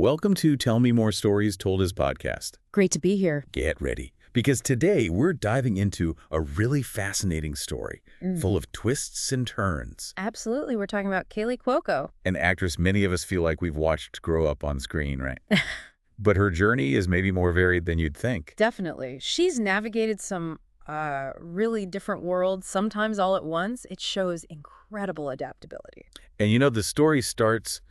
Welcome to Tell Me More Stories Told as podcast. Great to be here. Get ready, because today we're diving into a really fascinating story, full of twists and turns. Absolutely. We're talking about Kaley Cuoco. An actress many of us feel like we've watched grow up on screen, right? But her journey is maybe more varied than you'd think. Definitely. She's navigated some really different worlds, sometimes all at once. It shows incredible adaptability. And the story starts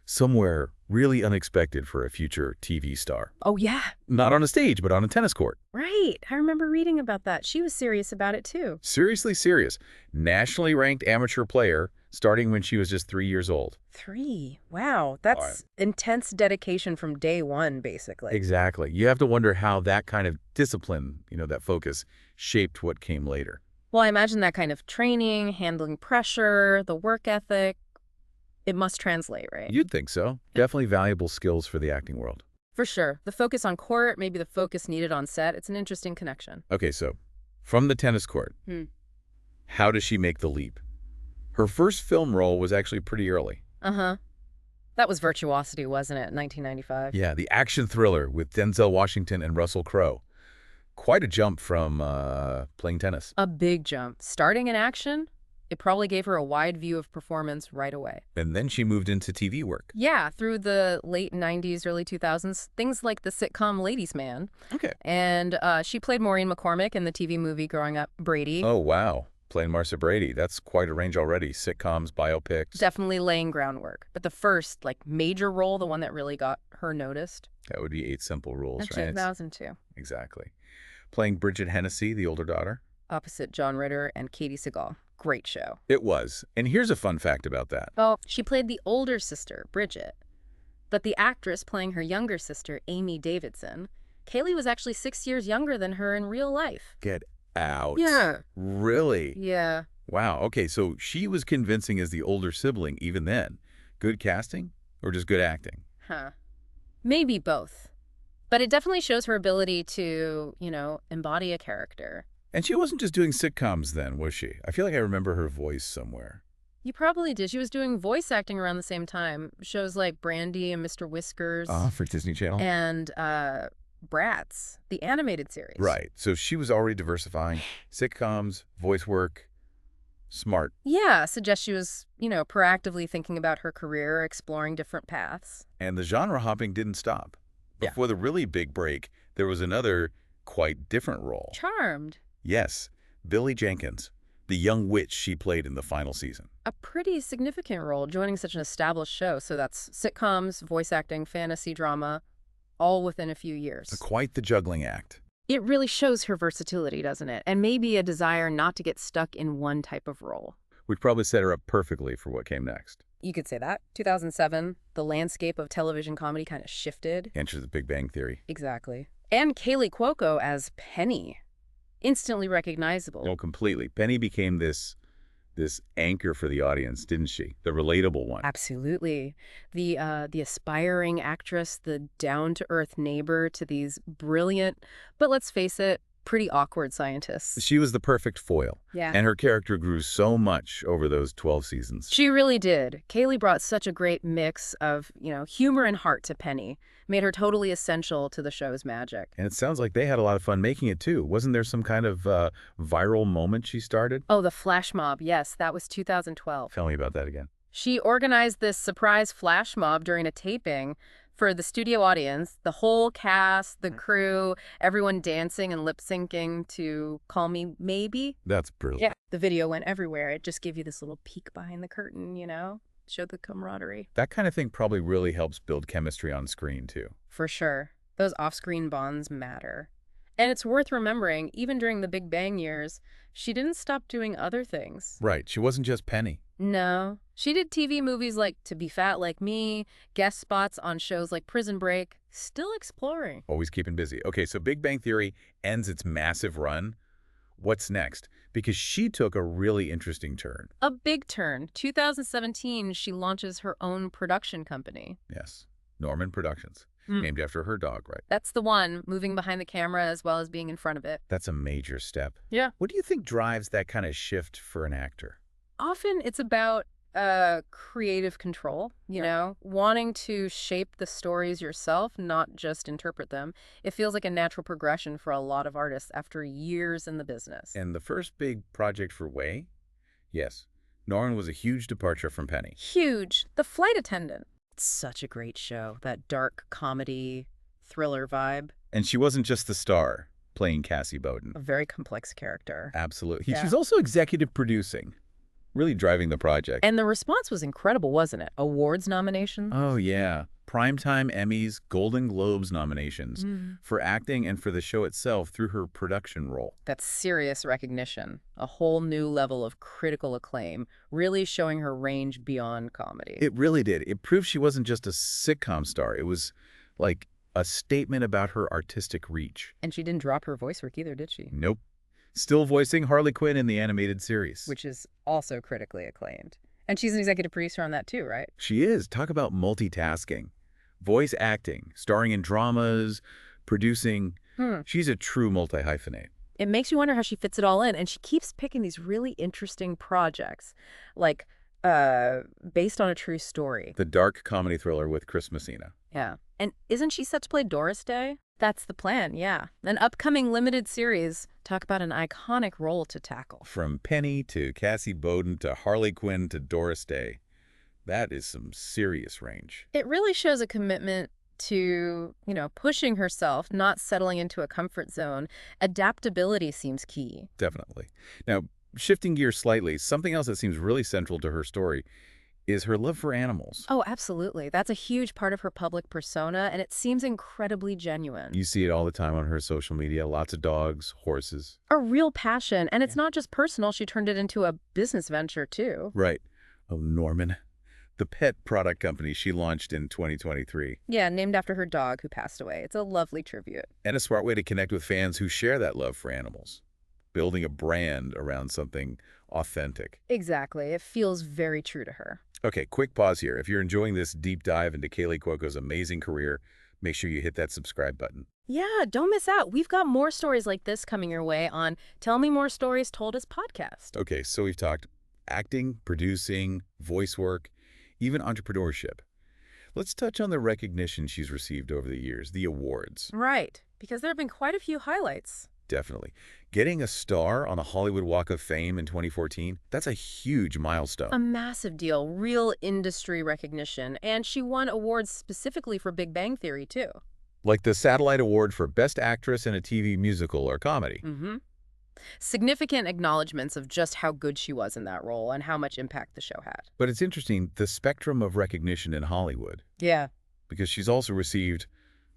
somewhere really unexpected for a future TV star. Oh, yeah. Not on a stage, but on a tennis court. Right. I remember reading about that. She was serious about it, too. Seriously serious. Nationally ranked amateur player, starting when she was just 3 years old. 3. Wow. That's intense dedication from day one, basically. Exactly. You have to wonder how that kind of discipline, that focus, shaped what came later. Well, I imagine that kind of training, handling pressure, the work ethic, it must translate, right? You'd think so. Definitely valuable skills for the acting world. For sure. The focus on court, maybe the focus needed on set. It's an interesting connection. Okay, so from the tennis court, how does she make the leap? Her first film role was actually pretty early. Uh-huh. That was Virtuosity, wasn't it? 1995. Yeah, the action thriller with Denzel Washington and Russell Crowe. Quite a jump from playing tennis. A big jump. Starting in action, it probably gave her a wide view of performance right away. And then she moved into TV work. Yeah, through the late 90s, early 2000s, things like the sitcom Ladies' Man. Okay. And she played Maureen McCormick in the TV movie Growing Up Brady. Oh, wow. Playing Marcia Brady. That's quite a range already. Sitcoms, biopics. Definitely laying groundwork. But the first, major role, the one that really got her noticed. That would be 8 Simple Rules, right? 2002. Exactly. Playing Bridget Hennessy, the older daughter. Opposite John Ritter and Katie Seagal. Great show. It was. And here's a fun fact about that. Oh, she played the older sister, Bridget. But the actress playing her younger sister, Amy Davidson, Kaley was actually 6 years younger than her in real life. Get out. Yeah. Really? Yeah. Wow. Okay, so she was convincing as the older sibling even then. Good casting or just good acting? Huh. Maybe both. But it definitely shows her ability to, embody a character. And she wasn't just doing sitcoms then, was she? I feel like I remember her voice somewhere. You probably did. She was doing voice acting around the same time. Shows like Brandy and Mr. Whiskers. For Disney Channel? And Bratz, the animated series. Right. So she was already diversifying. Sitcoms, voice work. Smart. Yeah, suggests she was, proactively thinking about her career, exploring different paths. And the genre hopping didn't stop. Before the really big break, there was another quite different role. Charmed. Yes, Billie Jenkins, the young witch she played in the final season. A pretty significant role, joining such an established show. So that's sitcoms, voice acting, fantasy drama, all within a few years. Quite the juggling act. It really shows her versatility, doesn't it? And maybe a desire not to get stuck in one type of role. We'd probably set her up perfectly for what came next. You could say that. 2007, the landscape of television comedy kind of shifted. Enters the Big Bang Theory. Exactly. And Kaley Cuoco as Penny. Instantly recognizable. Oh, completely. Penny became this anchor for the audience, didn't she? The relatable one. Absolutely. The aspiring actress, the down-to-earth neighbor to these brilliant, but let's face it, pretty awkward scientists. She was the perfect foil. Yeah. And her character grew so much over those 12 seasons. She really did. Kaley brought such a great mix of, humor and heart to Penny. Made her totally essential to the show's magic. And it sounds like they had a lot of fun making it, too. Wasn't there some kind of viral moment she started? Oh, the flash mob. Yes, that was 2012. Tell me about that again. She organized this surprise flash mob during a taping for the studio audience, the whole cast, the crew, everyone dancing and lip-syncing to Call Me Maybe. That's brilliant. Yeah. The video went everywhere. It just gave you this little peek behind the curtain, showed the camaraderie. That kind of thing probably really helps build chemistry on screen, too. For sure. Those off-screen bonds matter. And it's worth remembering, even during the Big Bang years, she didn't stop doing other things. Right. She wasn't just Penny. No. She did TV movies like To Be Fat Like Me, guest spots on shows like Prison Break, still exploring. Always keeping busy. Okay, so Big Bang Theory ends its massive run. What's next? Because she took a really interesting turn. A big turn. 2017, she launches her own production company. Yes. Norman Productions. Named after her dog, right? That's the one, moving behind the camera as well as being in front of it. That's a major step. Yeah. What do you think drives that kind of shift for an actor? Often it's about creative control, you know, wanting to shape the stories yourself, not just interpret them. It feels like a natural progression for a lot of artists after years in the business. And the first big project for Way? Yes. Norrin was a huge departure from Penny. Huge. The Flight Attendant. It's such a great show. That dark comedy, thriller vibe. And she wasn't just the star, playing Cassie Bowden. A very complex character. Absolutely. Yeah. She was also executive producing, really driving the project. And the response was incredible, wasn't it? Awards nominations? Oh, yeah. Primetime Emmys, Golden Globes nominations for acting and for the show itself through her production role. That's serious recognition. A whole new level of critical acclaim, really showing her range beyond comedy. It really did. It proved she wasn't just a sitcom star. It was like a statement about her artistic reach. And she didn't drop her voice work either, did she? Nope. Still voicing Harley Quinn in the animated series. Which is also critically acclaimed. And she's an executive producer on that too, right? She is. Talk about multitasking. Voice acting, starring in dramas, producing. She's a true multi-hyphenate. It makes you wonder how she fits it all in. And she keeps picking these really interesting projects, like based on a true story. The dark comedy thriller with Chris Messina. Yeah. And isn't she set to play Doris Day? That's the plan, yeah. An upcoming limited series. Talk about an iconic role to tackle. From Penny to Cassie Bowden to Harley Quinn to Doris Day. That is some serious range. It really shows a commitment to, you know, pushing herself, not settling into a comfort zone. Adaptability seems key. Definitely. Now, shifting gears slightly, something else that seems really central to her story is her love for animals. Oh, absolutely. That's a huge part of her public persona, and it seems incredibly genuine. You see it all the time on her social media. Lots of dogs, horses. A real passion, and it's not just personal. She turned it into a business venture, too. Right. Oh, Norman. The pet product company she launched in 2023. Yeah, named after her dog who passed away. It's a lovely tribute. And a smart way to connect with fans who share that love for animals. Building a brand around something authentic. Exactly. It feels very true to her. Okay, quick pause here. If you're enjoying this deep dive into Kaley Cuoco's amazing career, make sure you hit that subscribe button. Yeah, don't miss out. We've got more stories like this coming your way on Tell Me More Stories Told Us podcast. Okay, so we've talked acting, producing, voice work, even entrepreneurship. Let's touch on the recognition she's received over the years, the awards. Right, because there have been quite a few highlights. Definitely. Getting a star on the Hollywood Walk of Fame in 2014, that's a huge milestone. A massive deal, real industry recognition, and she won awards specifically for Big Bang Theory, too. Like the Satellite Award for Best Actress in a TV Musical or Comedy. Significant acknowledgments of just how good she was in that role and how much impact the show had. But it's interesting, the spectrum of recognition in Hollywood. Yeah. Because she's also received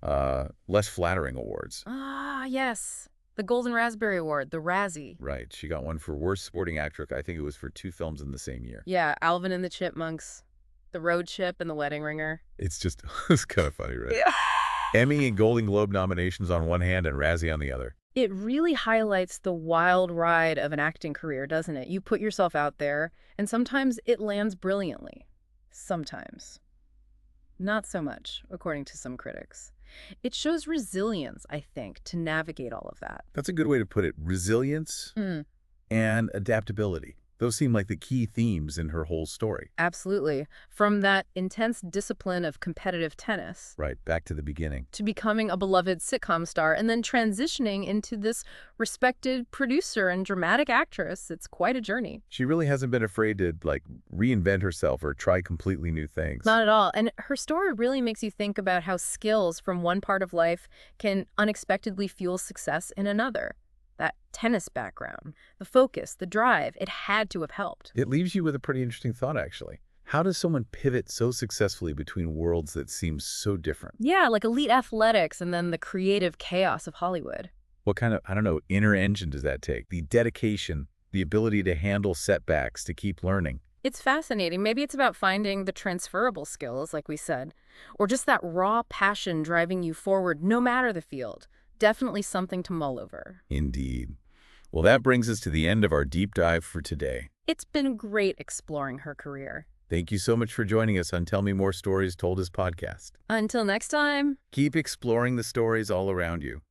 less flattering awards. Ah, yes. The Golden Raspberry Award, the Razzie. Right. She got one for Worst Supporting Actress. I think it was for 2 films in the same year. Yeah, Alvin and the Chipmunks, The Road Chip, and The Wedding Ringer. It's just, it's kind of funny, right? Yeah. Emmy and Golden Globe nominations on one hand and Razzie on the other. It really highlights the wild ride of an acting career, doesn't it? You put yourself out there, and sometimes it lands brilliantly. Sometimes. Not so much, according to some critics. It shows resilience, I think, to navigate all of that. That's a good way to put it. Resilience and adaptability. Those seem like the key themes in her whole story. Absolutely. From that intense discipline of competitive tennis. Right, back to the beginning. To becoming a beloved sitcom star and then transitioning into this respected producer and dramatic actress. It's quite a journey. She really hasn't been afraid to, like, reinvent herself or try completely new things. Not at all. And her story really makes you think about how skills from one part of life can unexpectedly fuel success in another. That tennis background, the focus, the drive, it had to have helped. It leaves you with a pretty interesting thought, actually. How does someone pivot so successfully between worlds that seem so different? Yeah, like elite athletics and then the creative chaos of Hollywood. What kind of, I don't know, inner engine does that take? The dedication, the ability to handle setbacks, to keep learning. It's fascinating. Maybe it's about finding the transferable skills, like we said, or just that raw passion driving you forward no matter the field. Definitely something to mull over. Indeed. Well, that brings us to the end of our deep dive for today. It's been great exploring her career. Thank you so much for joining us on Tell Me More Stories Told Us podcast. Until next time. Keep exploring the stories all around you.